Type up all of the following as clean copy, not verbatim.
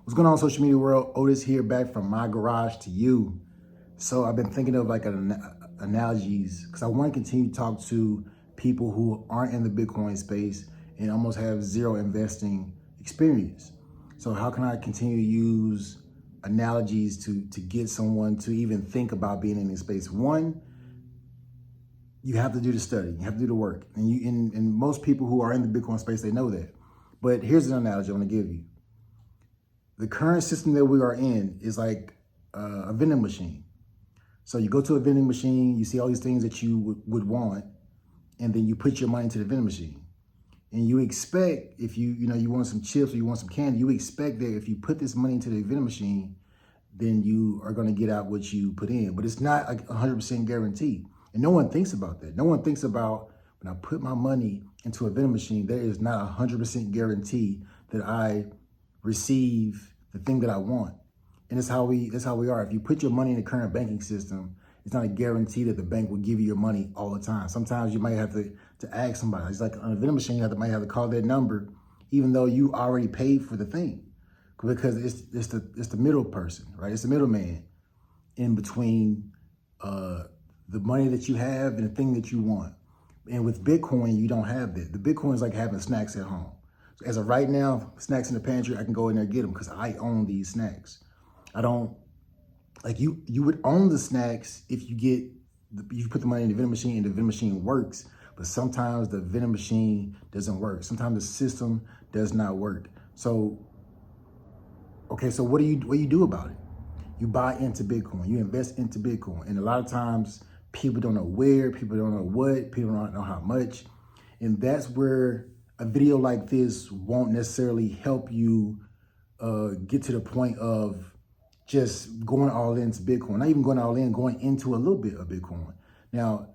What's going on, social media world? Otis here, back from my garage to you. So I've been thinking of like analogies because I want to continue to talk to people who aren't in the Bitcoin space and almost have zero investing experience. So how can I continue to use analogies to get someone to even think about being in this space? One, you have to do the study, you have to do the work. And most people who are in the Bitcoin space, they know that. But here's an analogy I want to give you. The current system that we are in is like a vending machine. So you go to a vending machine, you see all these things that you would want, and then you put your money into the vending machine. And you expect, if you want some chips or you want some candy, you expect that if you put this money into the vending machine, then you are going to get out what you put in. But it's not like 100% guaranteed. And no one thinks about that. No one thinks about, when I put my money into a vending machine, there is not 100% guarantee that I receive the thing that I want. And that's how we are. If you put your money in the current banking system, it's not a guarantee that the bank will give you your money all the time. Sometimes you might have to ask somebody. It's like on a vending machine, might have to call that number, even though you already paid for the thing, because it's the middle person, right? It's the middleman in between the money that you have and the thing that you want. And with Bitcoin, you don't have that. The Bitcoin is like having snacks at home. So as of right now, snacks in the pantry, I can go in there and get them because I own these snacks. I don't, like you would own the snacks if you put the money in the vending machine and the vending machine works, but sometimes the vending machine doesn't work. Sometimes the system does not work. So, okay, so what do you do about it? You buy into Bitcoin, you invest into Bitcoin. And a lot of times people don't know where, people don't know what, people don't know how much. And that's where a video like this won't necessarily help you get to the point of just going all into Bitcoin. Not even going all in, going into a little bit of Bitcoin. Now,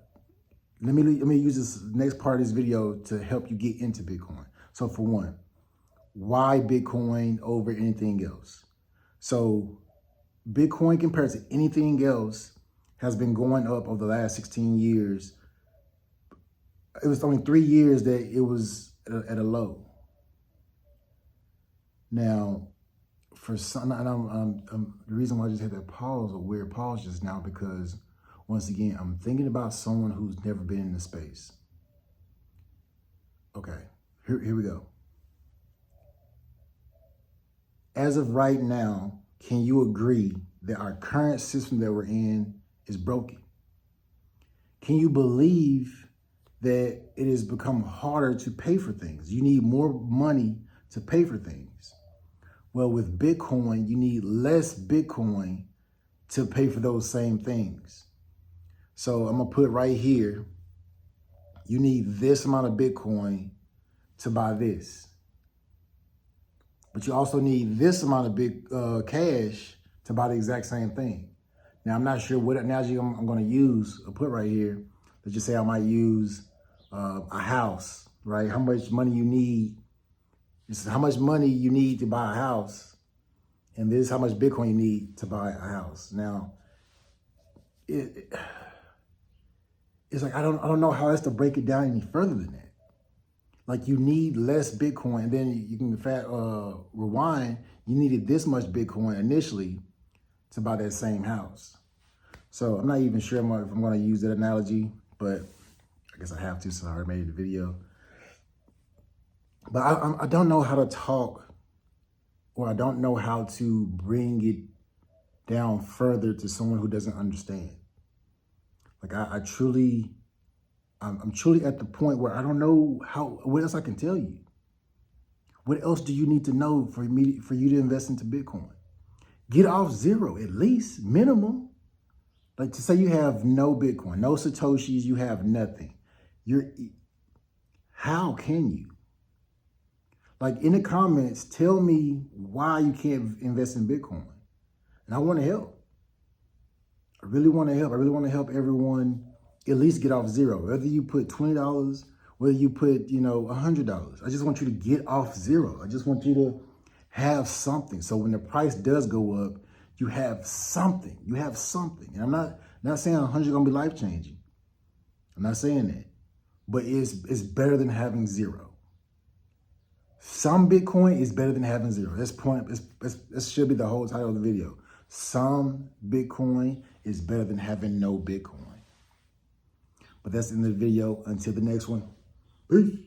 let me use this next part of this video to help you get into Bitcoin. So for one, why Bitcoin over anything else? So Bitcoin compared to anything else has been going up over the last 16 years. It was only 3 years that it was at a low. Now, for some, and the reason why I just had that pause, a weird pause just now, because once again, I'm thinking about someone who's never been in the space. Okay, here we go. As of right now, can you agree that our current system that we're in is broken? Can you believe that it has become harder to pay for things? You need more money to pay for things. Well, with Bitcoin, you need less Bitcoin to pay for those same things. So I'm gonna put right here, you need this amount of Bitcoin to buy this. But you also need this amount of cash to buy the exact same thing. Now, I'm not sure what analogy I'm gonna use or put right here. Let's just say I might use a house, right? How much money you need. This is how much money you need to buy a house, and this is how much Bitcoin you need to buy a house. Now, it's like I don't know how else to break it down any further than that. Like you need less Bitcoin, and then you can rewind. You needed this much Bitcoin initially to buy that same house. So I'm not even sure if I'm going to use that analogy, but I guess I have to, so I already made the video. But I don't know how to talk, or I don't know how to bring it down further to someone who doesn't understand. Like I'm truly at the point where I don't know what else I can tell you. What else do you need to know for you to invest into Bitcoin? Get off zero, at least, minimum. Like to say you have no Bitcoin, no Satoshis, you have nothing. How can you? Like in the comments, tell me why you can't invest in Bitcoin. And I want to help. I really want to help. I really want to help everyone at least get off zero. Whether you put $20, whether you put, $100. I just want you to get off zero. I just want you to have something. So when the price does go up, you have something. You have something. And I'm not saying 100 gonna be life-changing. I'm not saying that. But it's better than having zero. Some Bitcoin is better than having zero. This should be the whole title of the video. Some Bitcoin is better than having no Bitcoin. But that's the end of the video. Until the next one, peace.